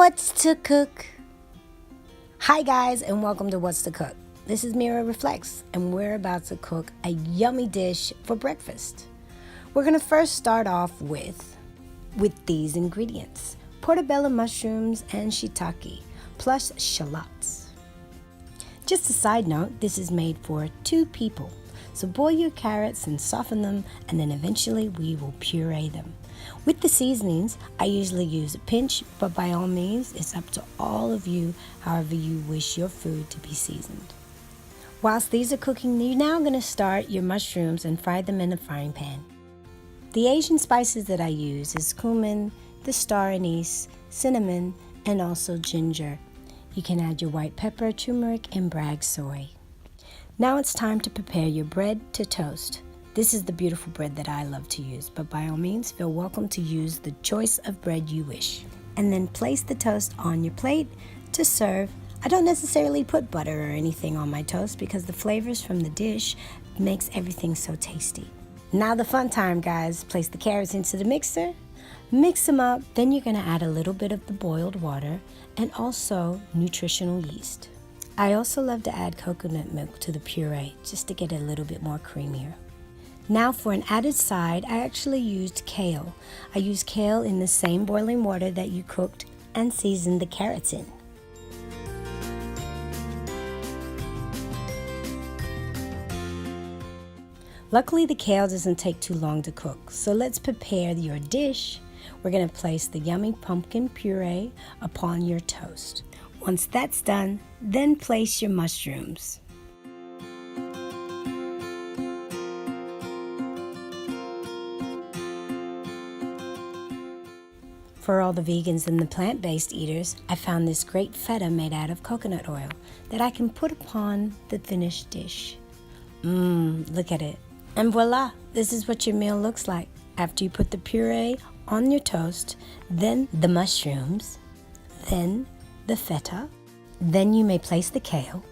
What's to cook? Hi guys, and welcome to What's to Cook. This is Mirrah Reflects, and we're about to cook a yummy dish for breakfast. We're gonna first start off with these ingredients: portobello mushrooms and shiitake, plus shallots. Just a side note, this is made for 2 people. So boil your carrots and soften them, and then eventually we will puree them. With the seasonings, I usually use a pinch, but by all means, it's up to all of you however you wish your food to be seasoned. Whilst these are cooking, you're now going to start your mushrooms and fry them in a frying pan. The Asian spices that I use is cumin, the star anise, cinnamon, and also ginger. You can add your white pepper, turmeric, and bragg soy. Now it's time to prepare your bread to toast. This is the beautiful bread that I love to use, but by all means, feel welcome to use the choice of bread you wish. And then place the toast on your plate to serve. I don't necessarily put butter or anything on my toast because the flavors from the dish makes everything so tasty. Now the fun time, guys. Place the carrots into the mixer, mix them up, then you're gonna add a little bit of the boiled water and also nutritional yeast. I also love to add coconut milk to the puree just to get it a little bit more creamier. Now for an added side, I actually used kale. I used kale in the same boiling water that you cooked and seasoned the carrots in. Luckily, the kale doesn't take too long to cook, so let's prepare your dish. We're going to place the yummy pumpkin puree upon your toast. Once that's done, then place your mushrooms. For all the vegans and the plant-based eaters, I found this great feta made out of coconut oil that I can put upon the finished dish. Look at it. And voila, this is what your meal looks like. After you put the puree on your toast, then the mushrooms, then the feta, then you may place the kale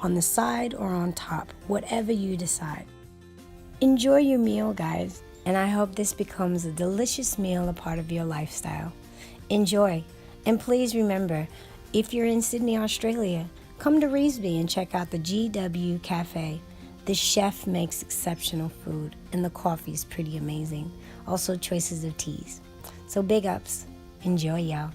on the side or on top, whatever you decide. Enjoy your meal, guys, and I hope this becomes a delicious meal, a part of your lifestyle. Enjoy, and please remember, if you're in Sydney, Australia, come to Revesby and check out the GW Cafe. The chef makes exceptional food, and the coffee is pretty amazing. Also choices of teas. So big ups. Enjoy, y'all.